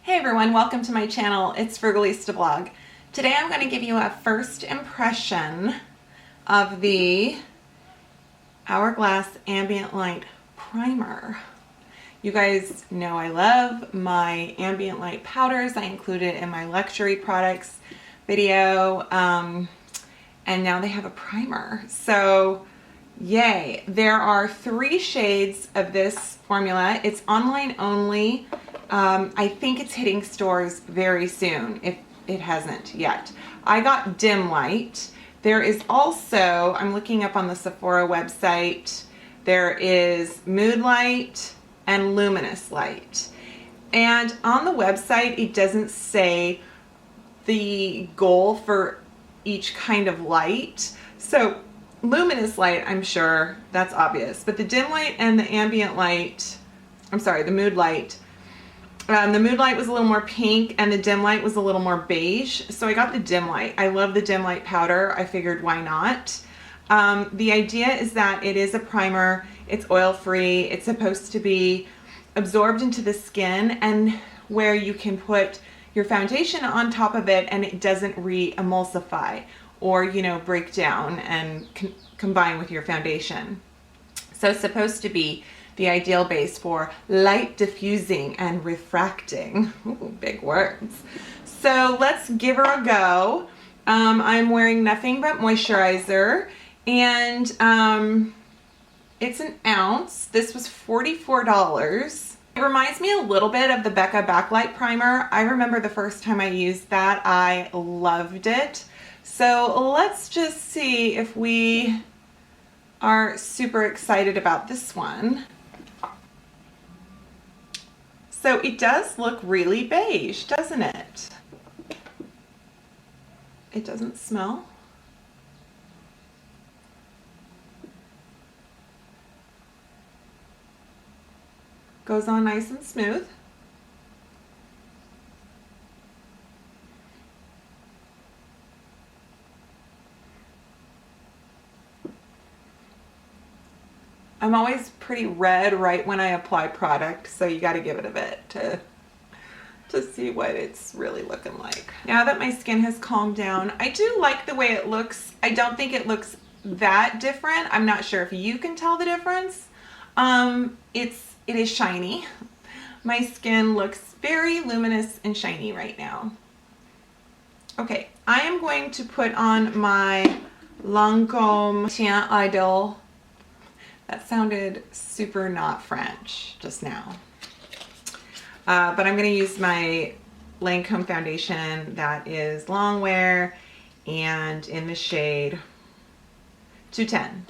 Hey everyone, welcome to my channel. It's Frugalista blog. Today I'm going to give you a first impression of the Hourglass Ambient Light Primer. You guys know I love my ambient light powders. I include it in my luxury products video, and now they have a primer. So yay. There are 3 shades of this formula. It's online only. I think it's hitting stores very soon, if it hasn't yet. I got dim light. There is also, I'm looking up on the Sephora website, there is mood light and luminous light. And on the website, it doesn't say the goal for each kind of light. So luminous light, I'm sure that's obvious, but the dim light and the ambient light, the mood light, the mood light was a little more pink and the dim light was a little more beige. So I got the dim light. I love the dim light powder. I figured why not? The idea is that it is a primer. It's oil-free. It's supposed to be absorbed into the skin, and where you can put your foundation on top of it and it doesn't re-emulsify or, break down and combine with your foundation. So it's supposed to be the ideal base for light diffusing and refracting. Ooh, big words. So let's give her a go. I'm wearing nothing but moisturizer, and it's an ounce. This was $44. It reminds me a little bit of the Becca Backlight Primer. I remember the first time I used that, I loved it. So let's just see if we are super excited about this one. So it does look really beige, doesn't it? It doesn't smell. Goes on nice and smooth. I'm always pretty red right when I apply product, so you got to give it a bit to see what it's really looking like. Now that my skin has calmed down, I do like the way it looks. I don't think it looks that different. I'm not sure if you can tell the difference. It is shiny. My skin looks very luminous and shiny right now. Okay, I am going to put on my Lancôme Teint Idole. That sounded super not French just now. But I'm going to use my Lancôme foundation that is long wear and in the shade 210.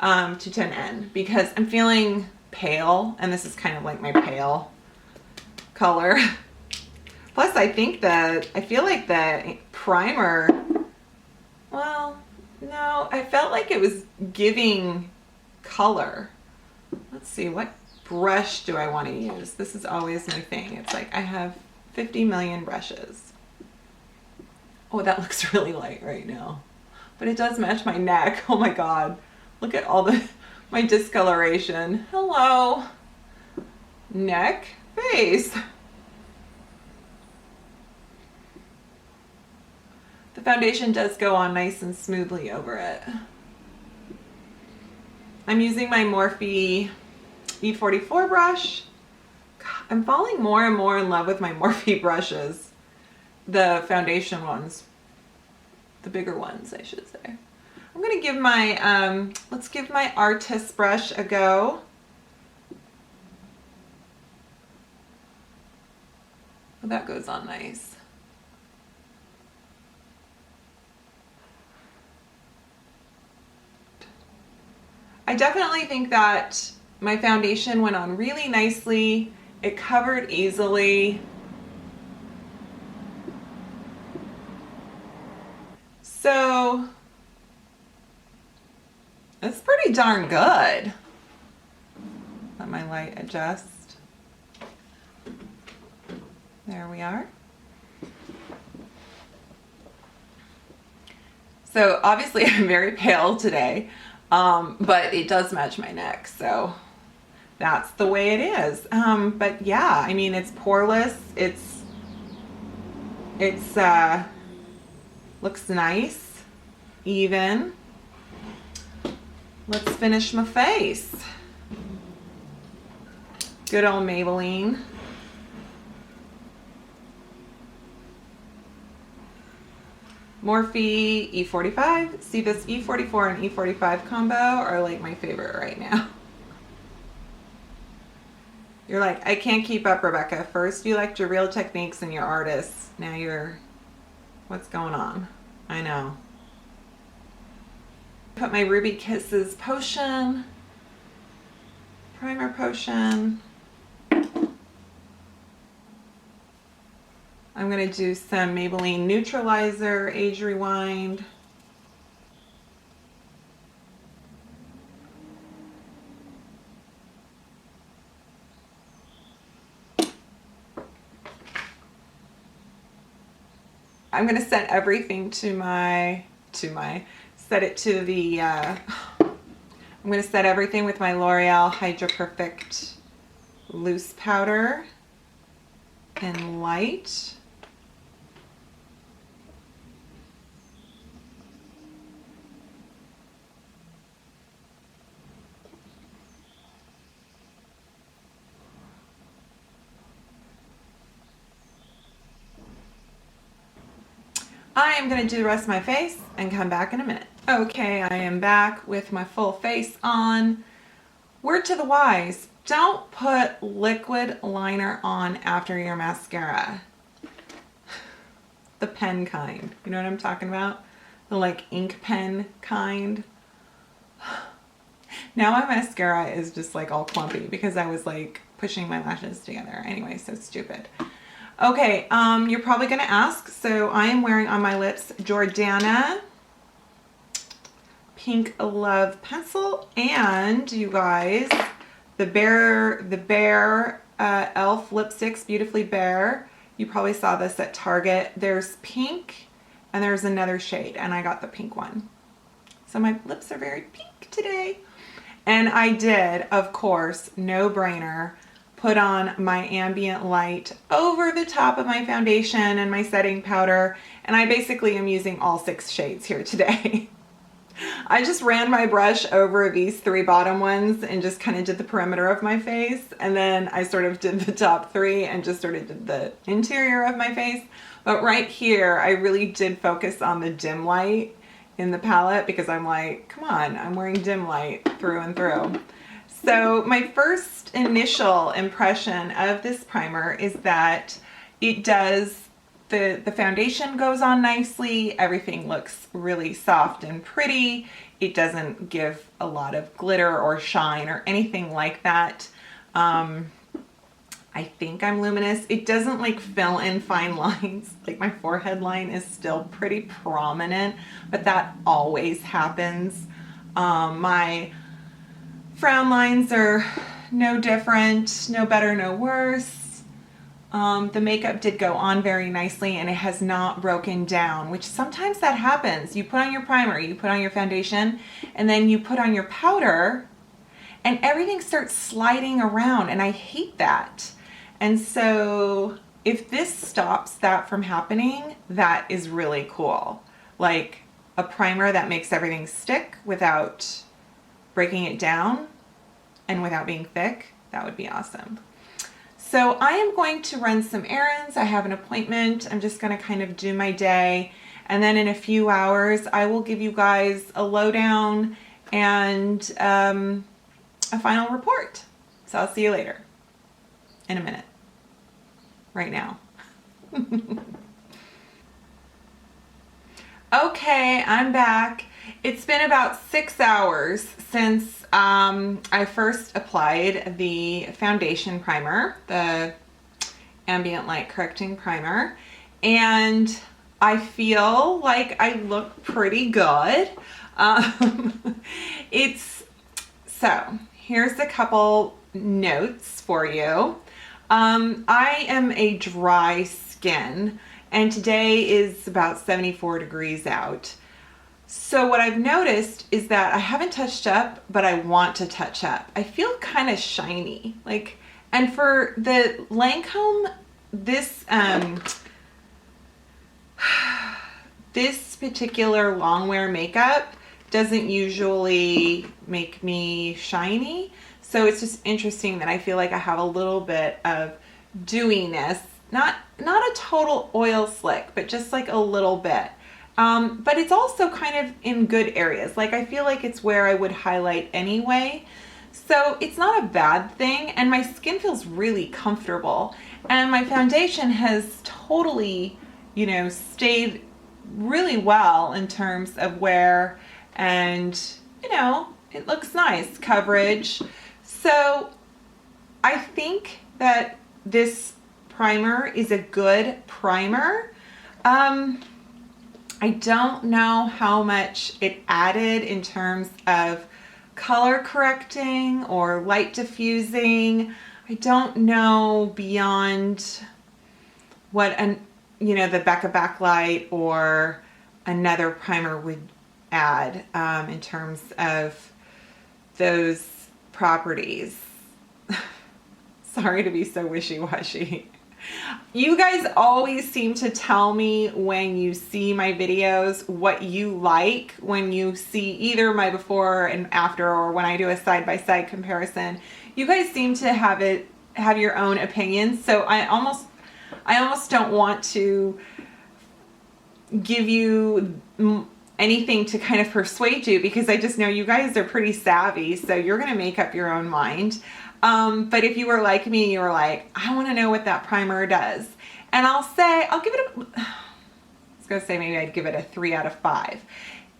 210N, because I'm feeling pale, and this is kind of like my pale color. Plus I feel like the primer, well, no, I felt like it was giving color. Let's see, what brush do I want to use? This is always my thing. It's like I have 50 million brushes. Oh, that looks really light right now, but it does match my neck. Oh my god, look at all my discoloration. Hello, neck, face. The foundation does go on nice and smoothly over it. I'm using my Morphe E44 brush. God, I'm falling more and more in love with my Morphe brushes. The foundation ones. The bigger ones, I should say. I'm going to give my, let's give my artist brush a go. Oh, that goes on nice. I definitely think that my foundation went on really nicely. It covered easily. So it's pretty darn good. Let my light adjust. There we are. So obviously I'm very pale today. But it does match my neck, so that's the way it is. But yeah, I mean, it's poreless. It's looks nice, even. Let's finish my face. Good old Maybelline. Morphe E45. See, this E44 and E45 combo are like my favorite right now. You're like, I can't keep up, Rebecca. First you liked your Real Techniques and your artists. Now you're, what's going on? I know. Put my Ruby Kisses potion, primer potion. I'm going to do some Maybelline Neutralizer Age Rewind. I'm going to set everything set it to the, I'm going to set everything with my L'Oreal Hydra Perfect Loose Powder in light. I am going to do the rest of my face and come back in a minute. Okay, I am back with my full face on. Word to the wise, don't put liquid liner on after your mascara. The pen kind. You know what I'm talking about? The like ink pen kind. Now my mascara is just like all clumpy because I was like pushing my lashes together. Anyway, so stupid. Okay, you're probably gonna ask, so I am wearing on my lips Jordana Pink Love Pencil, and you guys, the Bare e.l.f. lipsticks, Beautifully Bare. You probably saw this at Target. There's pink and there's another shade, and I got the pink one. So my lips are very pink today. And I did, of course, no brainer, put on my ambient light over the top of my foundation and my setting powder, and I basically am using all 6 shades here today. I just ran my brush over these 3 bottom ones and just kind of did the perimeter of my face, and then I sort of did the top 3 and just sort of did the interior of my face. But right here I really did focus on the dim light in the palette because I'm like, come on, I'm wearing dim light through and through. So my first initial impression of this primer is that it does, the foundation goes on nicely, everything looks really soft and pretty, it doesn't give a lot of glitter or shine or anything like that. I think I'm luminous. It doesn't like fill in fine lines, like my forehead line is still pretty prominent, but that always happens. My frown lines are no different, no better, no worse. The makeup did go on very nicely and it has not broken down, which sometimes that happens. You put on your primer, you put on your foundation, and then you put on your powder and everything starts sliding around, and I hate that. And so if this stops that from happening, that is really cool. Like a primer that makes everything stick without breaking it down and without being thick, that would be awesome. So I am going to run some errands. I have an appointment. I'm just going to kind of do my day, and then in a few hours I will give you guys a lowdown and a final report. So I'll see you later in a minute, right now. Okay, I'm back. It's been about 6 hours since I first applied the foundation primer, the Ambient Light Correcting Primer, and I feel like I look pretty good. So here's a couple notes for you. I am a dry skin, and today is about 74 degrees out. So what I've noticed is that I haven't touched up, but I want to touch up. I feel kind of shiny, like, and for the Lancome, this this particular longwear makeup doesn't usually make me shiny. So it's just interesting that I feel like I have a little bit of dewiness, not a total oil slick, but just like a little bit. But it's also kind of in good areas. Like I feel like it's where I would highlight anyway. So it's not a bad thing, and my skin feels really comfortable. And my foundation has totally, you know, stayed really well in terms of wear, and, you know, it looks nice, coverage. So I think that this primer is a good primer. I don't know how much it added in terms of color correcting or light diffusing. I don't know beyond what the Becca Backlight or another primer would add in terms of those properties. Sorry to be so wishy-washy. You guys always seem to tell me when you see my videos what you like, when you see either my before and after, or when I do a side-by-side comparison. You guys seem to have your own opinions, so I almost don't want to give you anything to kind of persuade you, because I just know you guys are pretty savvy, so you're going to make up your own mind. But if you were like me, you were like, I want to know what that primer does. And I'll give it I was going to say maybe I'd give it a 3 out of 5.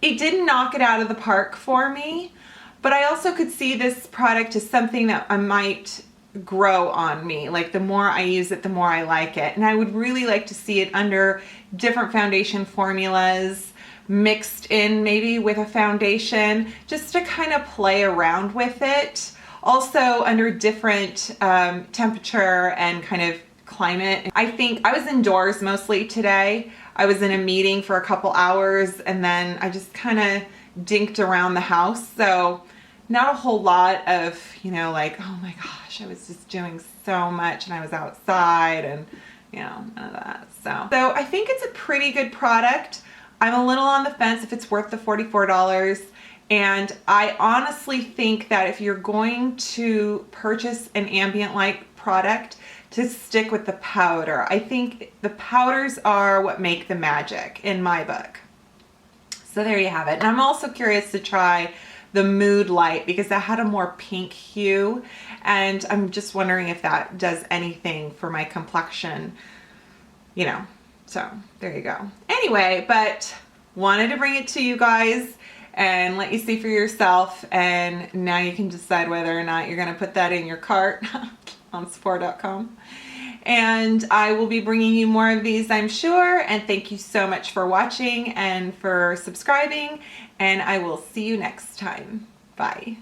It didn't knock it out of the park for me, but I also could see this product as something that I might grow on me. Like the more I use it, the more I like it. And I would really like to see it under different foundation formulas, mixed in maybe with a foundation, just to kind of play around with it. Also under different temperature and kind of climate. I think I was indoors mostly today. I was in a meeting for a couple hours, and then I just kind of dinked around the house. So not a whole lot of, you know, like, oh my gosh, I was just doing so much and I was outside, and, you know, none of that. So I think it's a pretty good product. I'm a little on the fence if it's worth the $44. And I honestly think that if you're going to purchase an ambient light product, to stick with the powder. I think the powders are what make the magic in my book. So there you have it. And I'm also curious to try the Mood Light, because that had a more pink hue, and I'm just wondering if that does anything for my complexion, you know. So there you go. Anyway, but wanted to bring it to you guys and let you see for yourself, and now you can decide whether or not you're going to put that in your cart on Sephora.com. And I will be bringing you more of these, I'm sure. And thank you so much for watching and for subscribing, and I will see you next time. Bye.